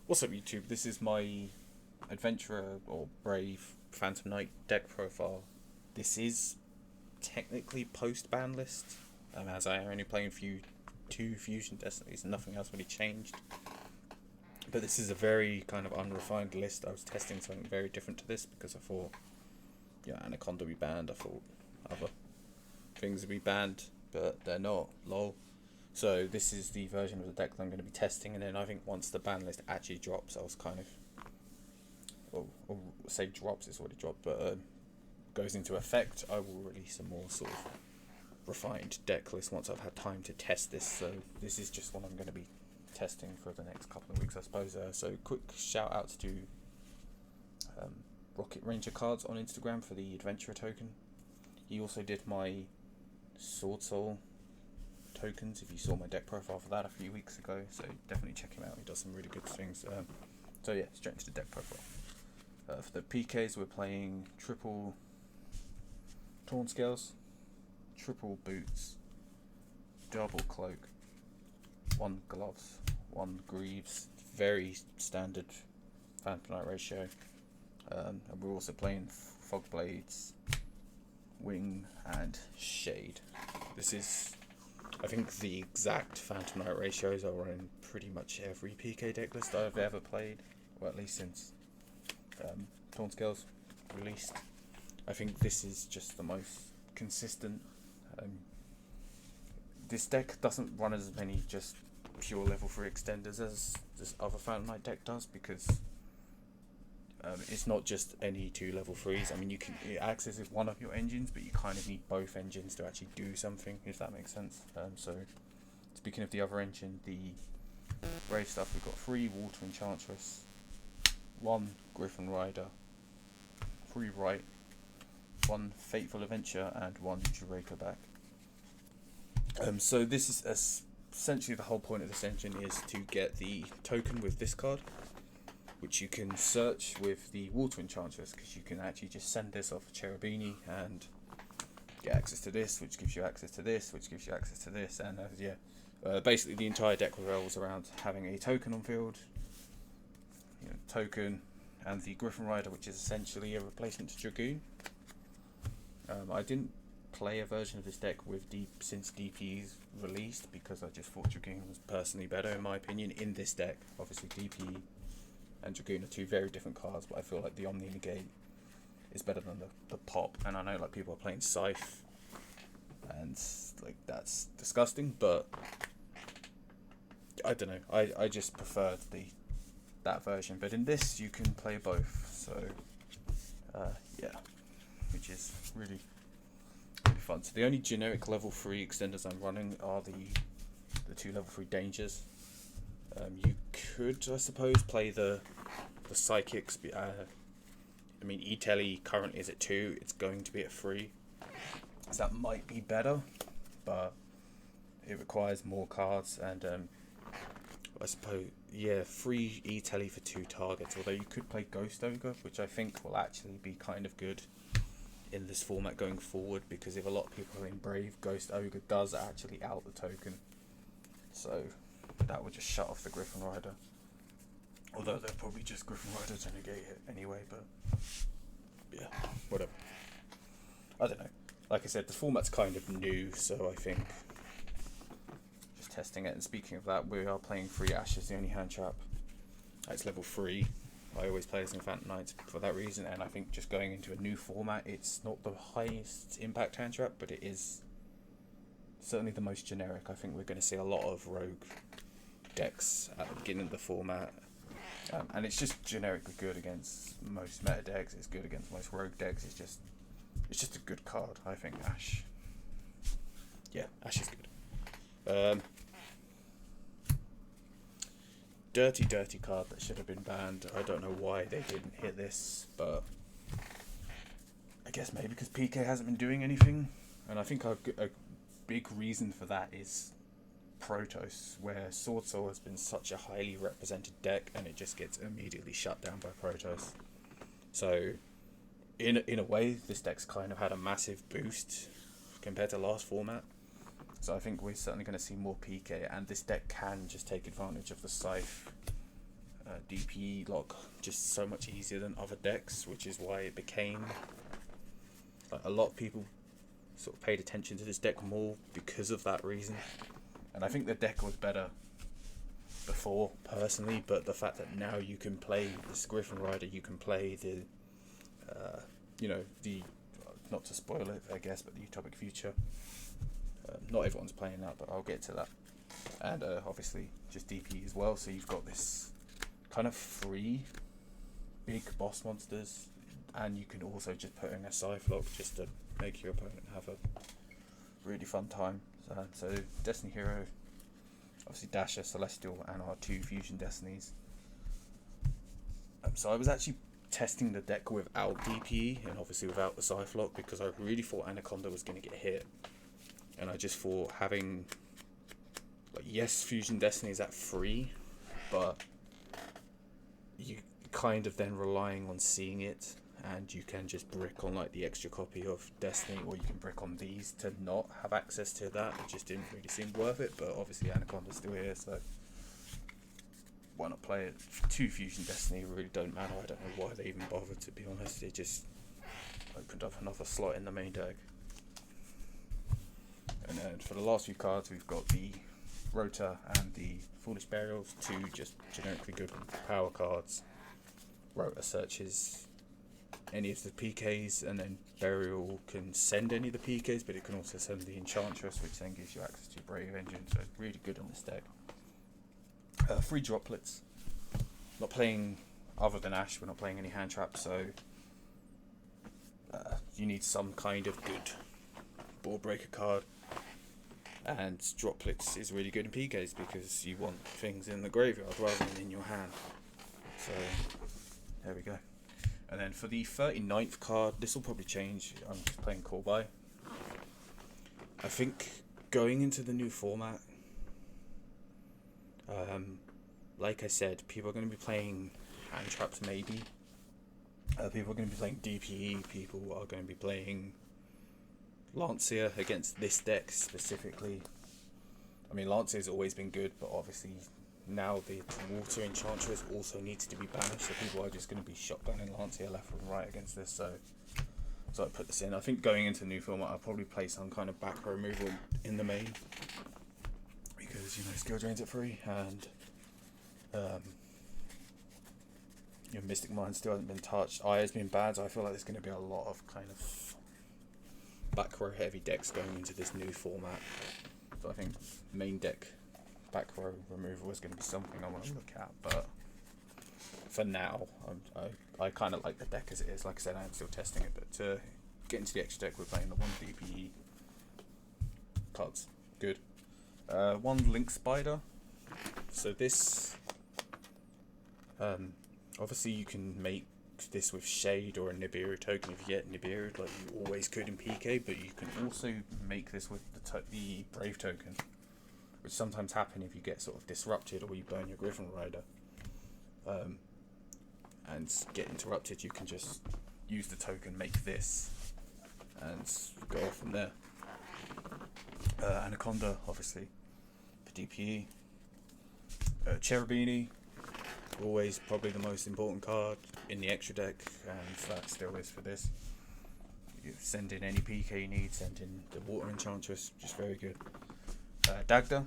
What's up, YouTube? This is my Adventurer or Brave Phantom Knight deck profile. This is technically post-ban list, as I am only playing two Fusion Destinies and nothing else really changed. But this is a very kind of unrefined list. I was testing something very different to this because I thought, Anaconda would be banned. I thought other things would be banned, but they're not. Lol. So this is the version of the deck that I'm going to be testing, and then I think once the ban list actually drops, I was kind of, or say drops, it's already dropped, but goes into effect, I will release a more sort of refined deck list once I've had time to test this. So this is just what I'm going to be testing for the next couple of weeks, I suppose. So quick shout outs to Rocket Ranger cards on Instagram for the Adventurer token. He also did my Sword Soul tokens, if you saw my deck profile for that a few weeks ago, so definitely check him out. He does some really good things. So yeah, straight into the deck profile. For the PKs, we're playing triple Torn Scales, triple Boots, double Cloak, one Gloves, one Greaves, very standard Phantom Knight ratio. And we're also playing Fog Blades, Wing, and Shade. This is, I think, the exact Phantom Knight ratios are in pretty much every PK deck list I've ever played, or at least since Torn Scales released. I think this is just the most consistent. This deck doesn't run as many just pure level 3 extenders as this other Phantom Knight deck does, because it's not just any two level 3s. I mean, it accesses one of your engines, but you kind of need both engines to actually do something, if that makes sense. So, speaking of the other engine, the Brave stuff, we've got 3 Water Enchantress, 1 Griffin Rider, 3 Right, 1 Fateful Adventure, and 1 Eureka back. So this is essentially the whole point of this engine is to get the token with this card, which you can search with the Water Enchantress, because you can actually just send this off Cherubini and get access to this, which gives you access to this, which gives you access to this, and basically the entire deck revolves around having a token on field, token, and the Griffin Rider, which is essentially a replacement to Dragoon. I didn't play a version of this deck with since DP's released, because I just thought Dragoon was personally better in my opinion in this deck. Obviously DP and Dragoon are two very different cards, but I feel like the Omni Negate is better than the pop, and I know like people are playing Scythe and like that's disgusting, but I don't know, I just preferred that version. But in this you can play both, so yeah, which is really fun. So the only generic level 3 extenders I'm running are the 2 level 3 dangers. You could, I suppose, play the psychics. I mean, E-Telly currently is at 2. It's going to be at 3. So that might be better, but it requires more cards. And I suppose, 3 E-Telly for 2 targets. Although you could play Ghost Ogre, which I think will actually be kind of good in this format going forward, because if a lot of people are in Brave, Ghost Ogre does actually out the token. So that would just shut off the Griffin Rider. Although they're probably just Griffin Rider to negate it anyway, but yeah, whatever. I don't know. Like I said, the format's kind of new, so I think just testing it. And speaking of that, we are playing 3 Ashes, the only hand trap. It's level 3. I always play as in Phantom Knights for that reason, and I think just going into a new format, it's not the highest impact hand trap, but it is certainly the most generic. I think we're going to see a lot of rogue decks at the beginning of the format, and it's just generically good against most meta decks. It's good against most rogue decks. It's just a good card, I think. Ash is good. Dirty card that should have been banned. I don't know why they didn't hit this, but I guess maybe because PK hasn't been doing anything, and I think a big reason for that is Protoss, where Sword Soul has been such a highly represented deck, and it just gets immediately shut down by Protoss. So in a way, this deck's kind of had a massive boost compared to last format. So I think we're certainly going to see more PK, and this deck can just take advantage of the Scythe DPE lock just so much easier than other decks, which is why it became like a lot of people sort of paid attention to this deck more because of that reason. And I think the deck was better before personally, but the fact that now you can play this Griffin Rider, you can play the the not to spoil it I guess, but the Utopic Future, not everyone's playing that, but I'll get to that. And obviously just DP as well, so you've got this kind of free big boss monsters, and you can also just put in a Scythe just to make your opponent have a really fun time. So Destiny Hero, obviously Dasher, Celestial, and our 2 Fusion Destinies. So I was actually testing the deck without DPE and obviously without the Scythe because I really thought Anaconda was going to get hit, and I just thought having yes, Fusion Destiny is at 3, but you kind of then relying on seeing it, and you can just brick on the extra copy of Destiny, or you can brick on these to not have access to that. It just didn't really seem worth it, but obviously Anaconda's still here, so why not play it? 2 Fusion Destiny really don't matter. I don't know why they even bothered, to be honest. It just opened up another slot in the main deck. And then for the last few cards, we've got the Rota and the Foolish Burials, 2 just generically good power cards. Rota searches any of the PKs, and then Burial can send any of the PKs, but it can also send the Enchantress, which then gives you access to your Brave Engine, so really good on this deck. 3 droplets. Not playing other than Ash, we're not playing any hand traps, so you need some kind of good board breaker card. And droplets is really good in PKs because you want things in the graveyard rather than in your hand. So there we go. And then for the 39th card, this will probably change. I'm just playing Call By. I think going into the new format, like I said, people are going to be playing hand traps maybe. People are going to be playing DPE. People are going to be playing Lancia against this deck specifically. I mean, Lancia's always been good, but obviously now the Water Enchantress also needs to be banished, so people are just going to be shotgunning Lancia left and right against this. So I put this in. I think going into the new format, I'll probably play some kind of back row removal in the main because skill drains at 3, and Mystic Mine still hasn't been touched. Aya's been bad, so I feel like there's going to be a lot of kind of back row heavy decks going into this new format. So I think main deck back row removal is going to be something I want to look at, but for now I kind of like the deck as it is. Like I said, I am still testing it, but to get into the extra deck, we're playing the 1 DPE cards. Good. 1 Link Spider. So this obviously you can make this with Shade or a Nibiru token if you get Nibiru, like you always could in PK, but you can also make this with the Brave token, which sometimes happen if you get sort of disrupted or you burn your Griffin Rider and get interrupted. You can just use the token, make this, and go off from there. Anaconda, obviously, for DPE. Cherubini, always probably the most important card in the extra deck, and that still is for this. You send in any PK you need, send in the Water Enchantress, just very good. Dagda,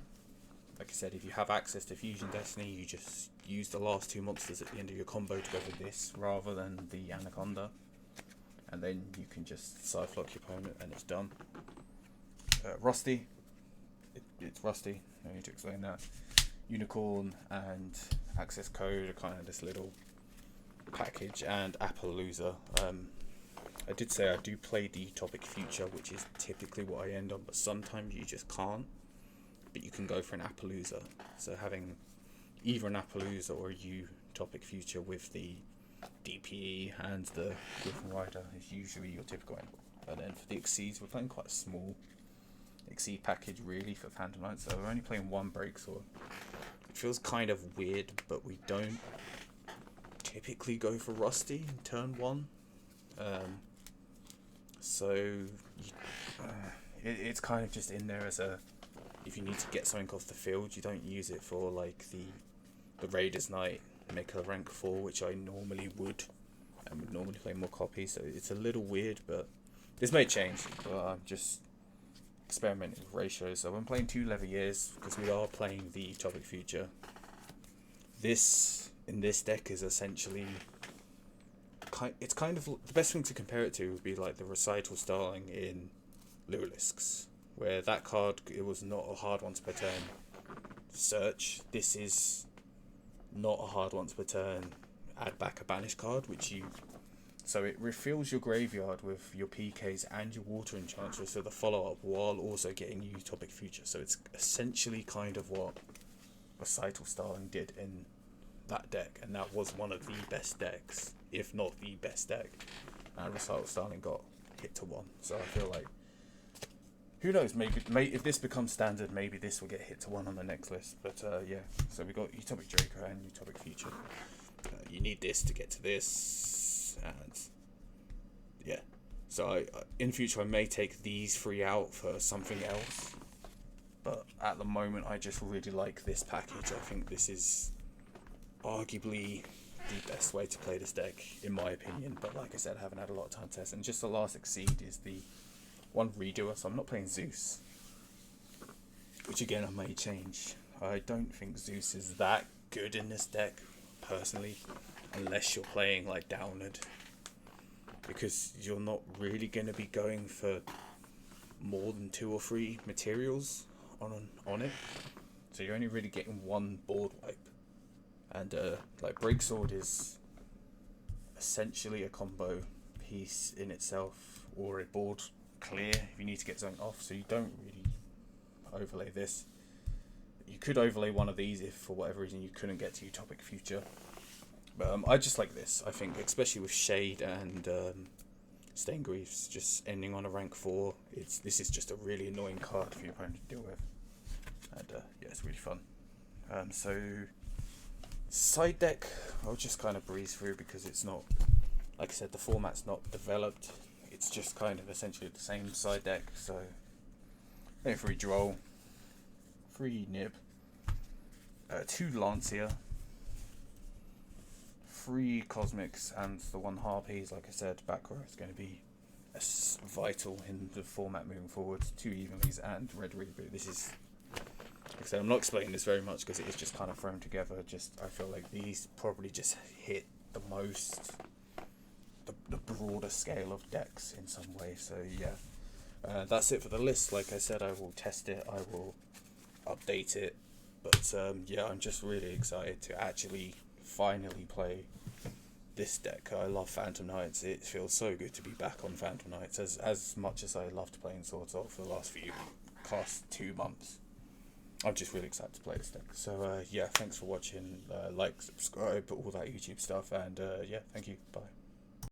like I said, if you have access to Fusion Destiny, you just use the last 2 monsters at the end of your combo to go with this rather than the Anaconda, and then you can just Scythe lock your opponent and it's done. Rusty, it's Rusty, no need to explain that. Unicorn and Access Code are kind of this little package, and Appaloosa. I did say I do play the Utopic Future, which is typically what I end on, but sometimes you just can't. But you can go for an Appaloosa. So having either an Appaloosa or a Utopic Future with the DPE and the Griffin Rider is usually your typical end. And then for the Exceeds, we're playing quite a small Exceed package really for Phantom Knight, so we're only playing 1 Breaksword. It feels kind of weird, but we don't typically go for Rusty in turn 1. It's kind of just in there as a, if you need to get something off the field, you don't use it for like the Raiders Knight make a rank 4, which I normally would, and would normally play more copies, so it's a little weird, but this may change, but I'm just experimenting with ratios. So I'm playing 2 level years, because we are playing the Utopic Future. This, in this deck, is essentially, it's kind of, the best thing to compare it to would be like the Recital Starling in Lulisks, where that card, it was not a hard once per turn search. This is not a hard once per turn add back a banish card, so it refills your graveyard with your PKs and your water enchantress for the follow-up, while also getting Utopic Future. So it's essentially kind of what Recital Starling did in that deck, and that was one of the best decks, if not the best deck, and Recital Starling got hit to 1. So I feel like, who knows, maybe if this becomes standard, maybe this will get hit to 1 on the next list. But yeah, so we got Utopic Draco and Utopic Future. You need this to get to this, and yeah. So in future I may take these 3 out for something else, but at the moment I just really like this package. I think this is arguably the best way to play this deck, in my opinion. But like I said, I haven't had a lot of time to test, and just the last Exceed is the one redoer, so I'm not playing Zeus, which again I may change. I don't think Zeus is that good in this deck, personally, unless you're playing like Downward, because you're not really going to be going for more than 2 or 3 materials on it, so you're only really getting 1 board wipe. And like Breaksword is essentially a combo piece in itself, or a board clear if you need to get something off, so you don't really overlay this. You could overlay one of these if for whatever reason you couldn't get to Utopic Future, but I just like this. I think especially with Shade and Stained Griefs just ending on a rank 4, this is just a really annoying card for your opponent to deal with, and yeah, it's really fun. So side deck I'll just kind of breeze through, because it's not, like I said, the format's not developed. It's just kind of essentially the same side deck. So 3 Droll, 3 Nib, 2 Lancia, 3 Cosmics, and the 1 Harpies. Like I said, back row is going to be vital in the format moving forward. 2 Evenlies and Red Reboot. This is, like I said, I'm not explaining this very much because it is just kind of thrown together. I feel like these probably just hit the most, the broader scale of decks in some way. So yeah, that's it for the list. Like I said, I will test it, I will update it, but yeah, I'm just really excited to actually finally play this deck. I love Phantom Knights. It feels so good to be back on Phantom Knights, as much as I loved playing Swords Art for the past 2 months. I'm just really excited to play this deck. So yeah, thanks for watching. Like, subscribe, all that YouTube stuff, and yeah, thank you. Bye.